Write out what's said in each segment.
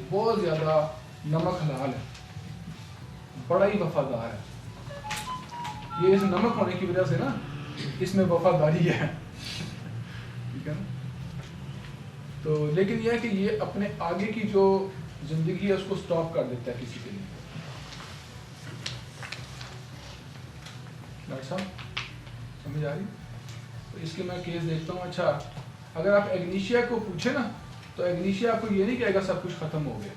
بہت زیادہ نمک حلال ہے, بڑا ہی وفادار ہے. یہ اس نمک ہونے کی وجہ سے نا اس میں وفاداری ہے, ٹھیک ہے نا. تو لیکن یہ ہے کہ یہ اپنے آگے کی جو زندگی ہے اس کو سٹاپ کر دیتا ہے کسی کے لیے. ڈاکٹر صاحب سمجھ آ رہی؟ تو اس کے میں کیس دیکھتا ہوں. اچھا اگر آپ ایگنیشیا کو پوچھیں نا تو ایگنیشیا آپ کو یہ نہیں کہے گا سب کچھ ختم ہو گیا.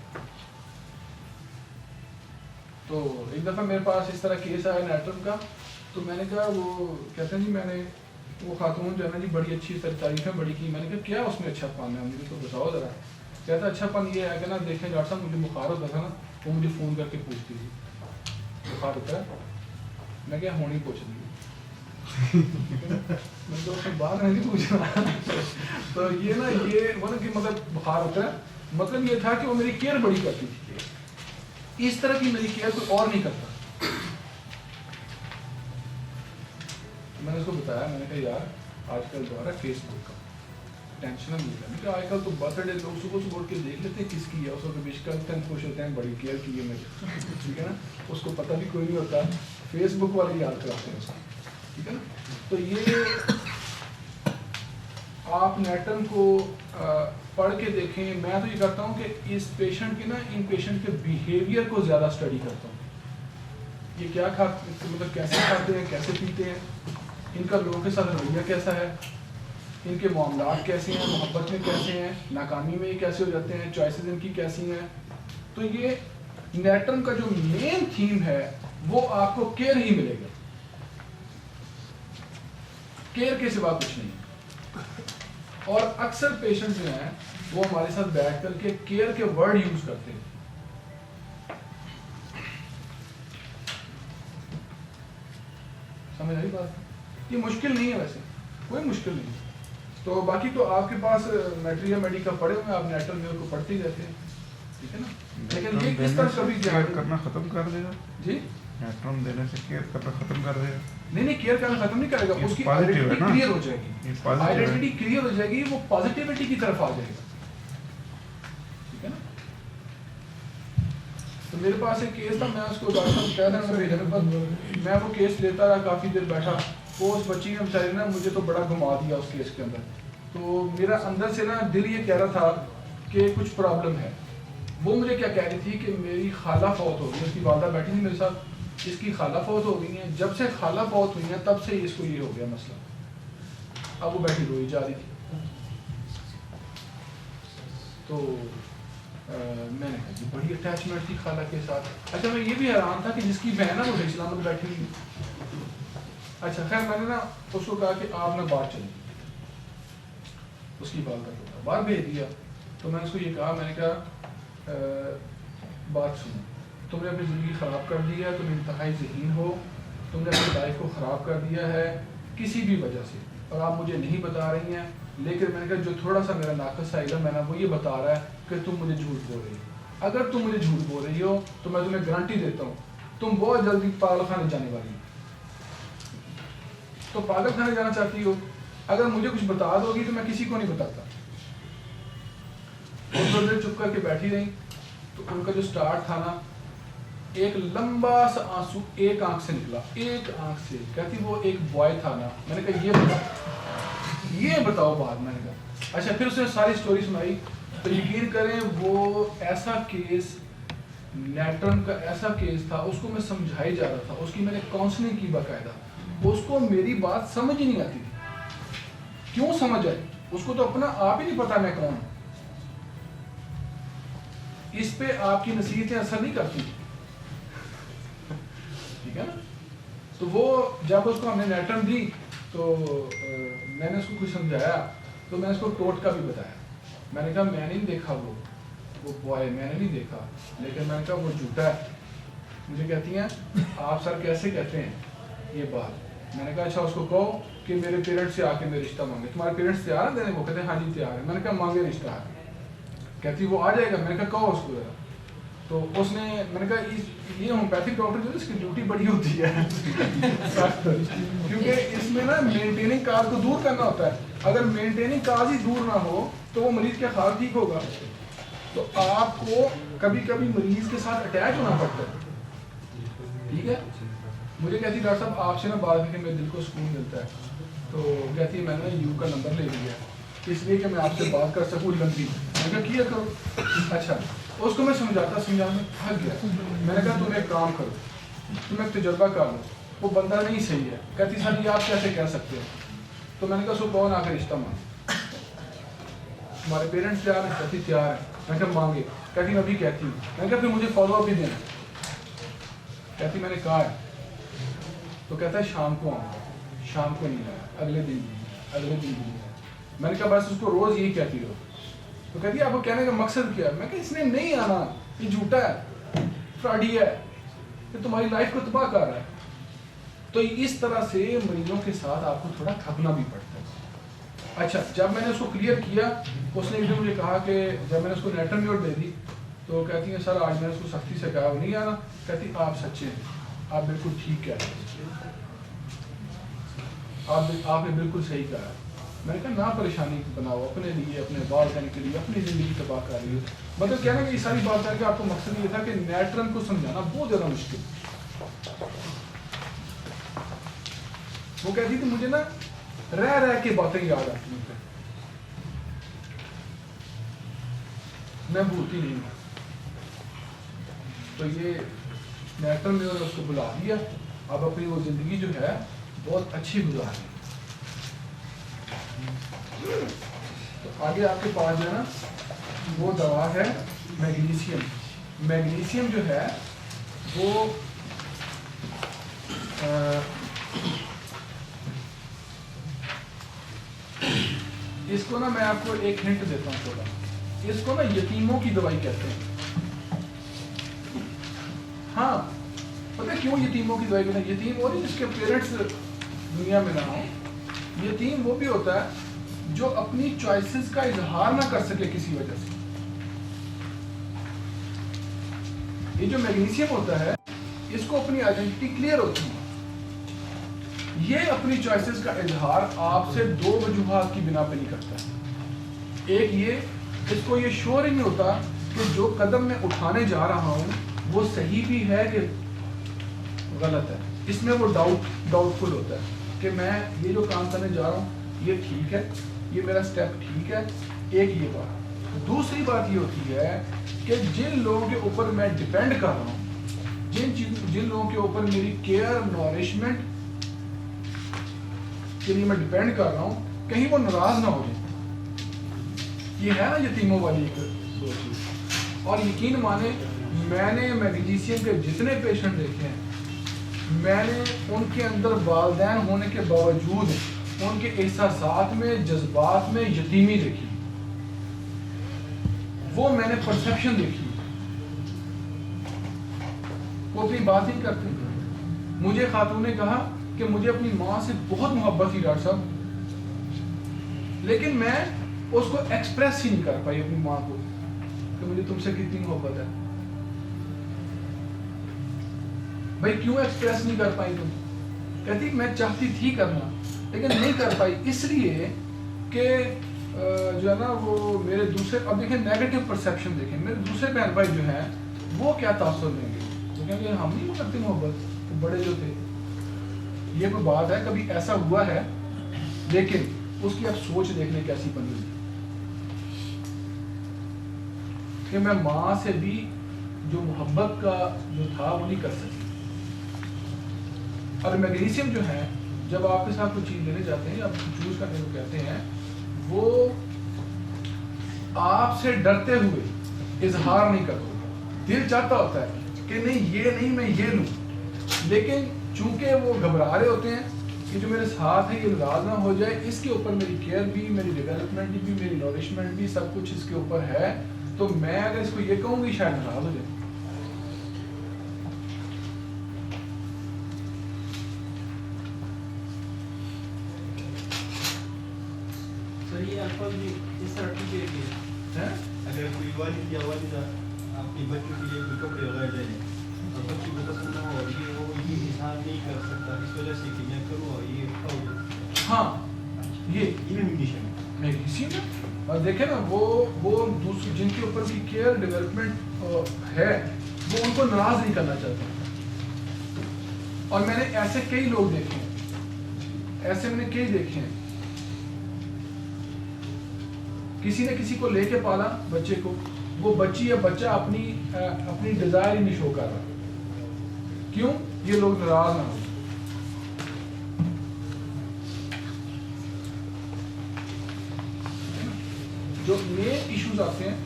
تو ایک دفعہ میرے پاس اس طرح کیس آیا نیٹرم کا, تو میں نے کہا وہ کہتے ہیں جی میں نے وہ خاتون جو ہے نا جی بڑی اچھی تعریفیں بڑی کی. میں نے کہا کیا اس میں اچھا پن ہے مجھے تو بتاؤ ذرا. کہتا اچھا پن یہ ہے کہ نا دیکھیں ڈاکٹر صاحب مجھے بخار ہوتا تھا نا وہ مجھے فون کر کے پوچھتی تھی بخار ہوتا ہے. میں کیا ہونی پوچھ رہی ہوں میں تو اس میں بات نہیں پوچھ رہا. تو یہ نا یہ وہ نا کہ مطلب بخار ہوتا ہے مطلب یہ تھا کہ وہ میری کیئر بڑی کرتی تھی. اس طرح کی میری کیئر کوئی اور نہیں کرتا. میں نے اس کو بتایا, میں نے کہا یار آج کل جو ہے فیس بک کا ٹینشن نہیں ہے. کہ آج کل تو برتھ ڈے لوگ صبح صبح اٹھ کے دیکھ لیتے ہیں کس کی ہے, اس کو وش کرتے ہیں خوش ہوتے ہیں بڑی کیئر کی ہے میری, ٹھیک ہے نا. اس کو پتہ بھی کوئی نہیں ہوتا, فیس بک والے یاد کراتے ہیں اس کو, ٹھیک ہے نا. تو یہ آپ نیٹرم کو پڑھ کے دیکھیں. میں تو یہ کرتا ہوں کہ اس پیشنٹ کے نا ان پیشنٹ کے بیہیویئر کو زیادہ اسٹڈی کرتا ہوں. یہ کیا کھاتے مطلب کیسے کھاتے ہیں, کیسے پیتے ہیں, ان کا لوگوں کے ساتھ رویہ کیسا ہے, ان کے معاملات کیسے ہیں, محبت میں کیسے ہیں, ناکامی میں یہ کیسے ہو جاتے ہیں, چوائسیز ان کی کیسی ہیں. تو یہ نیٹرم کا جو مین تھیم ہے وہ آپ کو کیئر ہی ملے گا, کیئر کے سوا کچھ نہیں. اور اکثر پیشنٹ جو ہیں وہ ہمارے ساتھ بیٹھ کر کے کیئر کے ورڈ یوز کرتے ہیں. سمجھ آئی بات؟ یہ مشکل نہیں ہے, ویسے کوئی مشکل نہیں. تو باقی تو آپ کے پاس میٹریا میڈیکا پڑھے ہوئے ہیں, آپ نیٹرم میں کو پڑھتے ہی رہتے ہیں, ٹھیک ہے نا. لیکن یہ کس طرح کبھی کیئر کرنا ختم کر دے گا. جی نیٹرم دینے سے کیئر کرنا ختم کر دے گا. نہیں کیئر کرنا ختم نہیں کرے گا, اس کی آئیڈینٹی کلیئر ہو جائے گی. آئیڈینٹی کلیئر ہو جائے گی, وہ پازیٹیوٹی کی طرف آ جائے گا, ٹھیک ہے نا. تو میرے پاس ایک کیس تھا, میں اس کو ڈاکٹر صاحب کہہ رہا ہوں میں وہ کیس لیتا رہا کافی دیر بیٹھا. وہ اس بچی نے بیچاری نا مجھے تو بڑا گھما دیا اس کیس کے اندر. تو میرا اندر سے نا دل یہ کہہ رہا تھا کہ کچھ پرابلم ہے. وہ مجھے کیا کہہ رہی تھی کہ میری خالہ فوت ہو گئی, اس کی والدہ بیٹھی تھی میرے ساتھ, اس کی خالہ فوت ہو گئی ہیں, جب سے خالہ فوت ہوئی ہیں تب سے اس کو یہ ہو گیا مسئلہ. اب وہ بیٹھی روئی جا رہی تھی. تو میں نے کہا جی بڑی اٹیچمنٹ تھی خالہ کے ساتھ. اچھا میں یہ بھی حیران تھا کہ جس کی بہن ہے وہ صحیح سلامت بیٹھی ہوئی. اچھا خیر میں نے نا اس کو کہا کہ آپ نا باہر چلیں, اس کی بات کر دو, باہر بھیج دیا. تو میں نے اس کو یہ کہا, میں نے کہا بات سنو, تم نے اپنی زندگی خراب کر دی ہے, تم انتہائی ذہین ہو, تم نے اپنی لائف کو خراب کر دیا ہے کسی بھی وجہ سے, اور آپ مجھے نہیں بتا رہی ہیں. لیکن میں نے کہا جو تھوڑا سا میرا ناقص آئے گا میں نے وہ یہ بتا رہا ہے کہ تم مجھے جھوٹ بول رہی ہو. اگر تم مجھے جھوٹ بول رہی ہو تو میں تمہیں گارنٹی دیتا ہوں تم بہت جلدی پاگل خانے جانے والی ہو. تو پاگل خانے جانا چاہتی ہو, اگر مجھے کچھ بتا دو گی تو میں کسی کو نہیں بتاتا. اور تھوڑی دیر چپ کر کے بیٹھی رہی. تو ان کا جو سٹارٹ تھا نا, ایک لمبا سا آنسو ایک آنکھ سے نکلا, ایک آنکھ سے. کہتی وہ ایک بوائے تھا نا. میں نے کہا یہ بتاؤ بات. میں نے کہا اچھا. پھر اس نے ساری سٹوری سنائی. تو یقین کریں وہ ایسا کیس نیٹرم کا ایسا کیس تھا, اس کو میں سمجھائی جا رہا تھا, اس کی میں نے کاؤنسلنگ کی باقاعدہ. اس کو میری بات سمجھ ہی نہیں آتی تھی. کیوں سمجھ آئی؟ اس کو تو اپنا آپ ہی نہیں پتا میں کون ہوں. اس پہ آپ کی نصیحتیں اثر نہیں کرتی, ٹھیک ہے نا. تو وہ جب اس کو ہم نے نیٹرم دی تو میں نے اس کو کچھ سمجھایا, تو میں نے اس کو ٹوٹکا بھی بتایا. میں نے کہا میں نہیں دیکھا وہ بوائے, میں نے نہیں دیکھا, لیکن میں نے کہا وہ جھوٹا ہے. مجھے کہتی ہیں آپ سر کیسے کہتے ہیں یہ بات. میں نے کہا اچھا اس کو کہو کہ میرے پیرنٹس سے آ کے میرے رشتہ مانگے. تمہارے پیرنٹس تیار ہیں دینے کو؟ کہتے ہیں ہاں جی تیار ہے. میں نے کہا مانگے رشتہ آ کے. کہتی وہ آ جائے گا. میں نے کہا کہو اس کو ذرا. تو اس نے, میں نے کہا یہ ہومیوپیتھک ڈاکٹر جو ہے اس کی ڈیوٹی بڑی ہوتی ہے کیونکہ اس میں نا مینٹیننگ کاز کو دور کرنا ہوتا ہے. اگر مینٹیننگ کاز ہی دور نہ ہو تو وہ مریض کا خیال ٹھیک ہوگا. تو آپ کو کبھی کبھی مریض کے ساتھ اٹیچ ہونا پڑتا ہے. ٹھیک ہے, مجھے کہتی ہے ڈاکٹر صاحب آپ سے نا بات کر کے میرے دل کو سکون ملتا ہے. تو کہتی ہے میں نے یو کا نمبر لے لیا اس لیے کہ میں آپ سے بات کر سکوں لمبی. میں نے کہا کیا کرو. اچھا, اس کو میں سمجھاتا تھک گیا. میں نے کہا تم ایک کام کرو, تم ایک تجربہ کر لو, وہ بندہ نہیں صحیح ہے. کہتی سر یہ آپ کیسے کہہ سکتے ہو. تو میں نے کہا اس کو کون آ کے رشتہ مانگ, ہمارے پیرنٹس تیار ہیں. کہتی تیار ہے. میں نے کہا مانگے. کہتی میں بھی کہتی ہوں. میں نے کہا پھر مجھے فالو اپ بھی دینا. کہتی میں نے کہا ہے. تو کہتا ہے شام کو آؤں. شام کو نہیں آیا, اگلے دن بھی, اگلے دن بھی. میں نے کہا بس اس کو روز یہی کہتی رہو. تو کہتی ہے آپ کو کہنے کا مقصد کیا ہے. میں کہا اس نے نہیں آنا, یہ جھوٹا ہے, فراڈی ہے, یہ تمہاری لائف کو تباہ کر رہا ہے. تو اس طرح سے مریضوں کے ساتھ آپ کو تھوڑا تھکنا بھی پڑتا ہے. اچھا, جب میں نے اس کو کلیئر کیا, اس نے مجھے کہا کہ جب میں نے اس کو نیٹرمیور دے دی تو کہتی ہیں سر آج میں نے اس کو سختی سے کہا وہ نہیں آنا. کہتی آپ سچے ہیں, آپ بالکل ٹھیک کہہ رہے ہیں, آپ نے بالکل صحیح کہا ہے. میں نے کہا نہ پریشانی بناؤ اپنے لیے, اپنے والدین کے لیے, اپنی زندگی تباہ کر رہی ہے. مطلب کہنا کہ یہ ساری بات کر کے آپ کو مقصد یہ تھا کہ نیٹرن کو سمجھانا بہت زیادہ مشکل. وہ کہتی تھی مجھے نا رہ کے باتیں یاد آتی ہیں, میں بھولتی نہیں ہوں. تو یہ نیٹرن میں اس کو بلا دیا. اب اپنی وہ زندگی جو ہے بہت اچھی گزار رہی. تو آگے آپ کے پاس جو ہے نا وہ دوا ہے میگنیشیم. میگنیشیم جو ہے وہ اس کو نا میں آپ کو ایک ہنٹ دیتا ہوں تھوڑا. اس کو نا یتیموں کی دوائی کہتے ہیں. ہاں, پتہ کیوں یتیموں کی دوائی کہتے ہیں؟ یتیم وہ نہیں جس کے پیرنٹس دنیا میں نہ ہوں. یتیم وہ بھی ہوتا ہے جو اپنی چوائسز کا اظہار نہ کر سکے کسی وجہ سے. یہ جو میگنیشیم ہوتا ہے اس کو اپنی آئیڈینٹی کلیئر ہوتی ہے. یہ اپنی چوائسز کا اظہار آپ سے دو وجوہات کی بنا پہ نہیں کرتا. ایک یہ, اس کو یہ شور ہی نہیں ہوتا کہ جو قدم میں اٹھانے جا رہا ہوں وہ صحیح بھی ہے کہ غلط ہے. اس میں وہ ڈاؤٹ فل ہوتا ہے کہ میں یہ جو کام کرنے جا رہا ہوں یہ ٹھیک ہے, یہ میرا سٹیپ ٹھیک ہے. ایک یہ بات. دوسری بات یہ ہوتی ہے کہ جن لوگوں کے اوپر میں ڈیپینڈ کر رہا ہوں, جن لوگوں کے اوپر میری کیئر نورشمنٹ کے لیے میں ڈیپینڈ کر رہا ہوں, کہیں وہ ناراض نہ ہو جائیں. یہ ہے نا یتیموں والی ایک سوچ. اور یقین مانے میں نے میگنیشیم کے جتنے پیشنٹ دیکھے ہیں, میں نے ان کے اندر والدین ہونے کے باوجود ان کے احساسات میں, جذبات میں یتیمی دیکھی. وہ میں نے پرسیپشن دیکھی. وہ اپنی بات نہیں کرتے. مجھے خاتون نے کہا کہ مجھے اپنی ماں سے بہت محبت تھی ڈاکٹر صاحب, لیکن میں اس کو ایکسپریس ہی نہیں کر پائی اپنی ماں کو کہ مجھے تم سے کتنی محبت ہے. بھائی کیوں ایکسپریس نہیں کر پائی تم؟ کہتی میں چاہتی تھی کرنا لیکن نہیں کر پائی اس لیے کہ جو ہے نا وہ میرے دوسرے, اب دیکھیں نیگیٹو پرسیپشن دیکھیں, میرے دوسرے بہن بھائی جو ہیں وہ کیا تاثر دیں گے, وہ کہیں گے ہم نہیں کرتے محبت, تو بڑے جو تھے. یہ کوئی بات ہے, کبھی ایسا ہوا ہے, لیکن اس کی اب سوچ دیکھنے کیسی بنی ہوئی کہ میں ماں سے بھی جو محبت کا جو تھا وہ نہیں کر سکی. اور میگنیشیم جو ہے جب آپ کے ساتھ کوئی چیز لینے جاتے ہیں, آپ چوز کرنے کو کہتے ہیں, وہ آپ سے ڈرتے ہوئے اظہار نہیں کرتے. دل چاہتا ہوتا ہے کہ نہیں یہ نہیں میں یہ لوں, لیکن چونکہ وہ گھبرا رہے ہوتے ہیں کہ جو میرے ساتھ ہے یہ ناراض نہ ہو جائے, اس کے اوپر میری کیئر بھی, میری ڈیولپمنٹ بھی, میری نورشمنٹ بھی, سب کچھ اس کے اوپر ہے, تو میں اگر اس کو یہ کہوں گی شاید ناراض ہو جائے. اگر کوئی والد یا والدہ اپنے بچوں کے لیے کوئی کپڑے وغیرہ لے لیں اور بچوں کو پسند نہ ہو اور یہ اظہار نہیں کر سکتا اس وجہ سے کہ میں کروں اور یہ کھاؤ. ہاں, یہ میگنیشیم میگنیشیم ہے. اور دیکھیں نا وہ دوسرے جن کے اوپر بھی کیئر ڈیولپمنٹ ہے وہ ان کو ناراض نہیں کرنا چاہتے. اور میں نے ایسے کئی لوگ دیکھے ہیں, ایسے میں نے کئی دیکھے ہیں, کسی نے کسی کو لے کے پالا بچے کو, وہ بچی یا بچہ اپنی ڈیزائر ہی نہیں شو کر رہا. کیوں؟ یہ لوگ ناراض نہ ہو. جو مین ایشوز آتے ہیں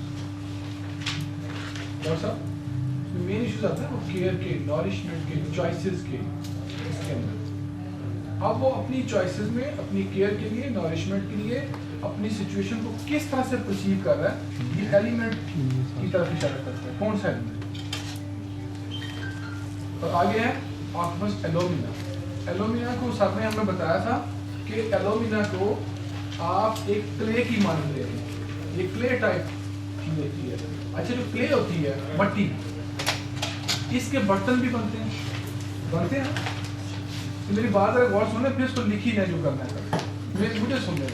ڈاکٹر صاحب, مین ایشوز آتے ہیں وہ کیئر کے, نورشمنٹ کے, چوائسیز کے, اس کے اندر. اب وہ اپنی چوائسیز میں اپنی کیئر کے لیے, نورشمنٹ کے لیے اپنی سچویشن کو کس طرح سے پرسیو کر رہا ہے, یہ ایلیمنٹ کی طرف اشارہ کرتا ہے. کون سا ایلیمنٹ؟ اور آگے ہے آکوپس ایلومینا. ایلومینا کو سر نے ہمیں بتایا تھا کہ ایلومینا کو آپ ایک کلے کی مانند لے لیں. یہ کلے ٹائپ چیز ہوتی ہے. اچھا, جو کلے ہوتی ہے مٹی, اس کے برتن بھی بنتے ہیں. میری بات اگر غور سنیں پھر اس کو لکھی نہیں جو کرنا ہے, مجھے سن لے.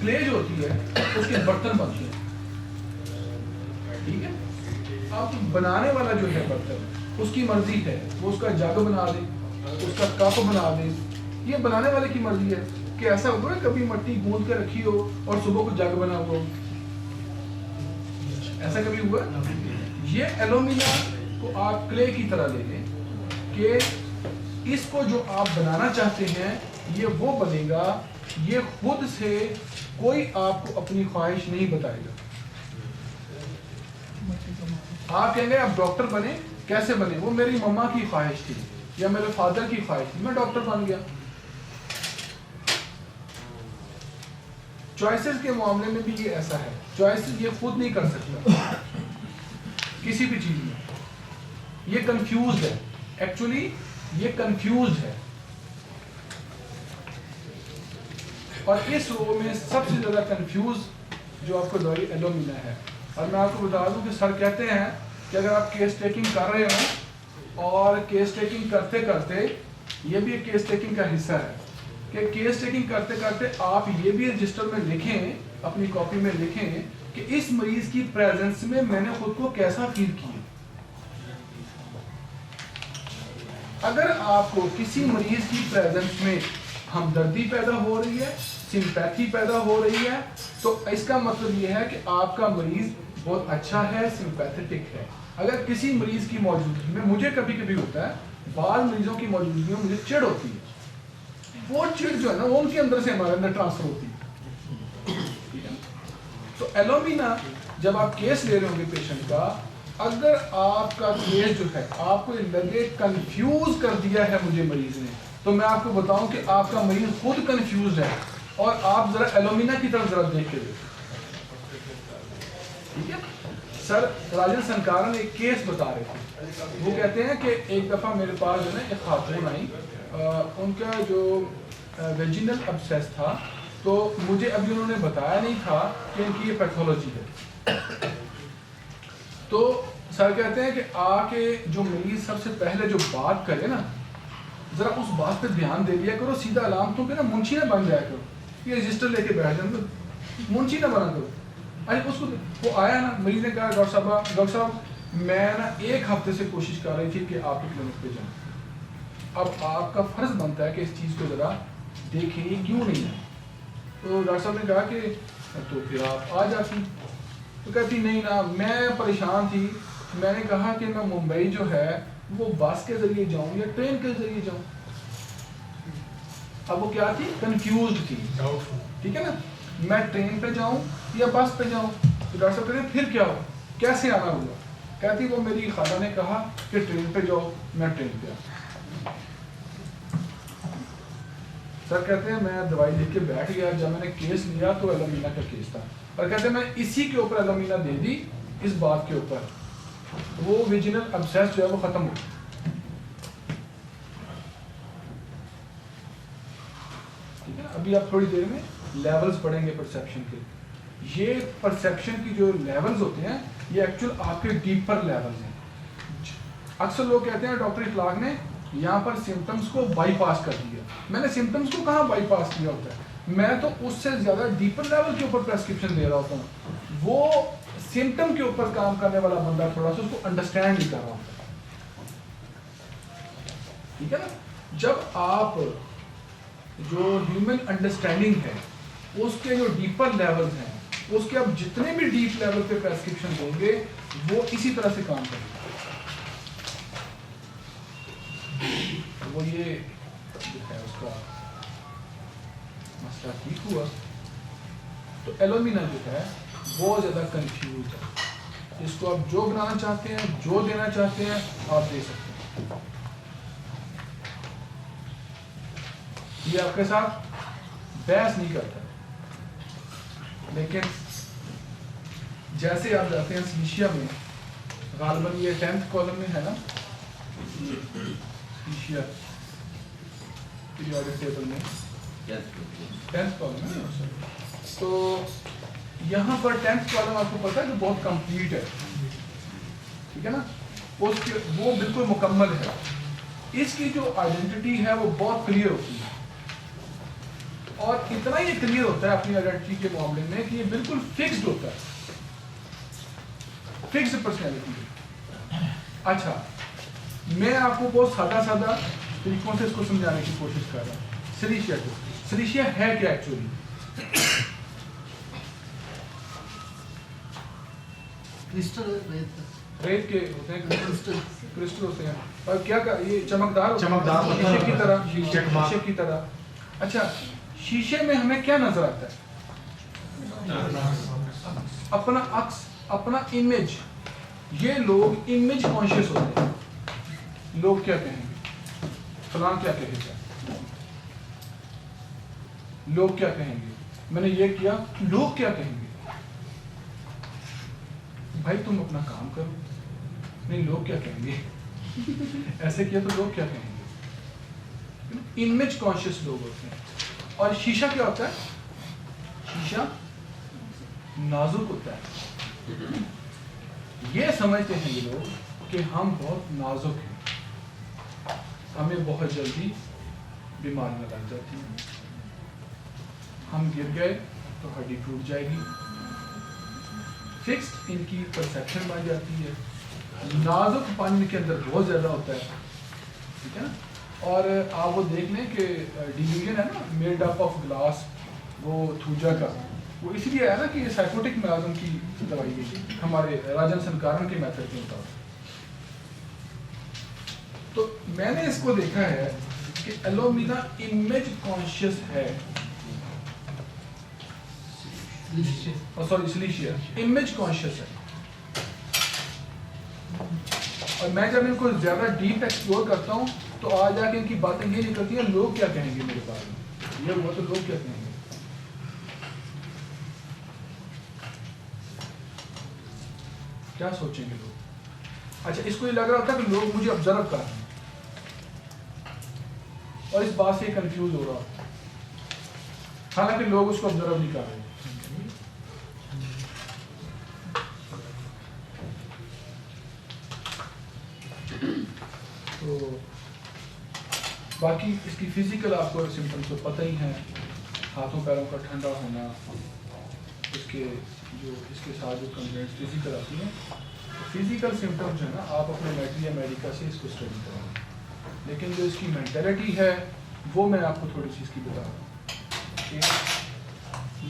کلے جو ہوتی ہے اس کے برتن بنتے ہیں, ٹھیک ہے. اب بنانے والا جو ہے برتن, اس کی مرضی ہے وہ اس کا جگ بنا دے, اس کا کپ بنا دے. یہ بنانے والے کی مرضی ہے کہ ایسا ہوگا کبھی مٹی گوندھ کے رکھی ہو اور صبح کو جگ بنا ہوا ہو, ایسا کبھی ہوا؟ یہ ایلومینا کو آپ کلے کی طرح لے لیں کہ اس کو جو آپ بنانا چاہتے ہیں یہ وہ بنے گا. یہ خود سے کوئی آپ کو اپنی خواہش نہیں بتائے گا. آپ کہیں گے آپ ڈاکٹر بنے, کیسے بنے؟ وہ میری مما کی خواہش تھی یا میرے فادر کی خواہش تھی, میں ڈاکٹر بن گیا. چوائسز کے معاملے میں بھی یہ ایسا ہے, چوائسز یہ خود نہیں کر سکتا کسی بھی چیز میں. یہ کنفیوزڈ ہے, ایکچولی یہ کنفیوزڈ ہے. اور اس رو میں سب سے زیادہ کنفیوز جو آپ کو ایلومینا ہے. اور میں آپ کو بتا دوں کہ سر کہتے ہیں کہ اگر آپ کیس ٹیکنگ کر رہے ہوں اور کیس ٹیکنگ کرتے کرتے, یہ بھی ایک کیس ٹیکنگ کا حصہ ہے کہ کیس ٹیکنگ کرتے کرتے آپ یہ بھی رجسٹر میں لکھیں, اپنی کاپی میں لکھیں کہ اس مریض کی پریزنس میں میں نے خود کو کیسا فیل کیا. اگر آپ کو کسی مریض کی پریزنس میں ہمدردی پیدا ہو رہی ہے, سمپیتھی پیدا ہو رہی ہے, تو اس کا مطلب یہ ہے کہ آپ کا مریض بہت اچھا ہے, سمپیتھٹک ہے. اگر کسی مریض کی موجودگی میں, مجھے کبھی کبھی ہوتا ہے, بعض مریضوں کی موجودگی میں مجھے چڑ ہوتی ہے, وہ چڑ جو ہے نا وہ ان کے اندر سے ہمارے اندر ٹرانسفر ہوتی ہے. تو ایلومینا جب آپ کیس لے رہے ہوں گے پیشنٹ کا, اگر آپ کا کیس جو ہے آپ کو لگے کنفیوز کر دیا ہے مجھے مریض نے, تو میں آپ کو بتاؤں کہ آپ کا مریض خود کنفیوزڈ ہے, اور آپ ذرا ایلومینا کی طرف ذرا دیکھ کے دیکھیں. ٹھیک ہے. سر راجن سنکارن ایک کیس بتا رہے تھے, وہ کہتے ہیں کہ ایک دفعہ میرے پاس جو ہے ایک خاتون آئی, ان کا جو ویجینل ابسیس تھا, تو مجھے ابھی انہوں نے بتایا نہیں تھا کہ ان کی یہ پیتھولوجی ہے. تو سر کہتے ہیں کہ آ کے جو مریض سب سے پہلے جو بات کرے نا, ذرا اس بات پہ دھیان دے دیا کرو. سیدھا علامتوں پہ نا منشی نہ بن جایا کرو, یہ رجسٹر لے کے بیٹھ جائیں, منشی نہ بنا کرو. ارے اس کو وہ آیا نا, مریض نے کہا ڈاکٹر صاحب میں نا ایک ہفتے سے کوشش کر رہی تھی کہ آپ کی کلینک پہ جائیں. اب آپ کا فرض بنتا ہے کہ اس چیز کو ذرا دیکھیں یہ کیوں نہیں ہے. تو ڈاکٹر صاحب نے کہا کہ تو پھر آپ آ جاتی. تو کہتی نہیں نا, میں پریشان تھی. میں نے کہا کہ میں ممبئی جو ہے وہ بس کے ذریعے جاؤں یا ٹرین کے ذریعے جاؤں. اب وہ کیا تھی, کنفیوزڈ تھی, ٹھیک ہے نا, میں ٹرین پہ جاؤں یا بس پہ جاؤں. تو ڈاکٹر صاحب کہتے ہیں پھر کیا ہو, کیسے آنا ہوا. کہتی وہ میری خالہ نے کہا کہ ٹرین پہ جاؤ, میں ٹرین پہ آیا. سر کہتے ہیں میں دوائی لکھ کے بیٹھ گیا, جب میں نے کیس لیا تو ایلومینا کا کیس تھا, اور کہتے ہیں میں اسی کے اوپر ایلومینا دے دی, اس بات کے اوپر وہ ویجینل ابسیس جو ہے وہ ختم ہو گیا. ٹھیک ہے. ابھی آپ تھوڑی دیر میں لیولز پڑھیں گے پرسیپشن کے. یہ پرسیپشن کی جو لیولز ہوتے ہیں یہ ایکچوئل آپ کے ڈیپر لیولز ہیں. اکثر لوگ کہتے ہیں ڈاکٹر اخلاق نے یہاں پر سمٹمز کو بائی پاس کر دیا. میں نے سمٹمز کو کہاں بائی پاس کیا ہوتا ہے, میں تو اس سے زیادہ ڈیپر لیول کے اوپر پریسکرپشن دے رہا ہوتا ہوں. وہ سمٹم کے اوپر کام کرنے والا بندہ تھوڑا سا اس کو انڈرسٹینڈ نہیں کر رہا ہوتا. ٹھیک ہے نا. جب آپ جو ہیومن انڈرسٹینڈنگ ہے اس کے جو ڈیپر لیولز ہیں اس کے آپ جتنے بھی ڈیپ لیول پہ پریسکرپشن دیں گے وہ اسی طرح سے کام کریں گے. وہ یہ جو ہے اس کا مسئلہ ٹھیک ہوا. تو ایلومینا جو ہے بہت زیادہ کنفیوز ہے. اس کو آپ جو بنانا چاہتے ہیں جو دینا چاہتے ہیں آپ دے سکتے ہیں. یہ آپ کے ساتھ بحث نہیں کرتا لیکن جیسے آپ جاتے ہیں سلیشیا میں غالباً یہ 10th کالم میں ہے نا سلیشیا پیریوڈک ٹیبل میں 10th کالم ہے. تو یہاں پر 10th کالم آپ کو پتا ہے کہ بہت کمپلیٹ ہے. ٹھیک ہے نا. اس کے وہ بالکل مکمل ہے. اس کی جو آئیڈینٹی ہے وہ بہت کلیئر ہوتی ہے اور اتنا یہ کلیئر ہوتا ہے اپنی آئیڈینٹی کے معاملے میں کہ یہ بالکل فکسڈ ہوتا ہے. فکسڈ پرسنالٹی ہے. اچھا میں آپ کو بہت سادہ طریقوں سے اس کو سمجھانے کی کوشش کر رہا ہوں. سلیشیا کو سلیشیا ہے کیا ایکچولی؟ ریت کے ہوتے ہیں کرسٹل ہوتے ہیں اور کیا یہ چمکدار شیشے کی طرح شیشے کی طرح. اچھا شیشے میں ہمیں کیا نظر آتا ہے؟ اپنا عکس اپنا امیج. یہ لوگ امیج کانشیس ہوتے ہیں. لوگ کیا کہیں گے؟ فلاں کیا کہے گا؟ لوگ کیا کہیں گے؟ میں نے یہ کیا لوگ کیا کہیں گے؟ بھائی تم اپنا کام کرو. نہیں لوگ کیا کہیں گے؟ ایسے کیا تو لوگ کیا کہیں گے؟ امیج کانشیس لوگ ہوتے ہیں. اور شیشہ کیا ہوتا ہے؟ شیشہ نازک ہوتا ہے. یہ سمجھتے ہیں یہ لوگ کہ ہم بہت نازک ہیں, ہمیں بہت جلدی بیماریاں لگ جاتی ہیں, ہم گر گئے تو ہڈی ٹوٹ جائے گی. فکسڈ ان کی پرسیپشن بن جاتی ہے. نازک پانی کے اندر بہت زیادہ ہوتا ہے, ٹھیک ہے نا. اور آپ وہ دیکھ لیں کہ ڈیلیوژن ہے نا, میڈ اپ آف گلاس, وہ تھوجا کا, وہ اس لیے ہے نا کہ یہ سائیکوٹک میازم کی دوائی ہے ہمارے راجن سنکارن کے میتھڈ کے مطابق. تو میں نے اس کو دیکھا ہے کہ ایلومینا امیج کانشیس ہے, سوری سلیشیا امیج کانشیس ہے. اور میں جب ان کو زیادہ ڈیپ ایکسپلور کرتا ہوں تو آ جا کے ان کی باتیں یہ نکلتی ہیں, لوگ کیا کہیں گے میرے بارے میں, یہ ہوا تو لوگ کیا کہیں گے. کیا سوچیں گے لوگ؟ اچھا اس کو یہ لگ رہا تھا کہ لوگ مجھے آبزرو کر رہے ہیں اور اس بات سے کنفیوز ہو رہا, حالانکہ لوگ اس کو آبزرو نہیں کر رہے. تو باقی اس کی فزیکل آپ کو سمپٹمس تو پتہ ہی ہیں, ہاتھوں پیروں کا ٹھنڈا ہونا, اس کے جو اس کے ساتھ جو کمپلینٹس فزیکل آتی ہیں. فزیکل سمپٹمس جو ہے نا آپ اپنے میٹری یا میڈیکا سے اس کو اسٹڈی کریں, لیکن جو اس کی مینٹلٹی ہے وہ میں آپ کو تھوڑی سی اس کی بتا رہا ہوں کہ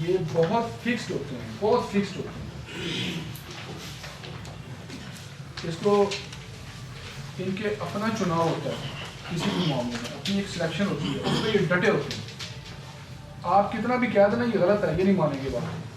یہ بہت فکسڈ ہوتے ہیں, بہت فکسڈ ہوتے ہیں. اس کو ان کے اپنا چناؤ ہوتا ہے کسی بھی معاملے میں, اپنی ایک سلیکشن ہوتی ہے, اس پہ یہ ڈٹے ہوتے ہیں. آپ کتنا بھی کہہ دینا یہ غلط ہے, یہ نہیں مانیں گے بات.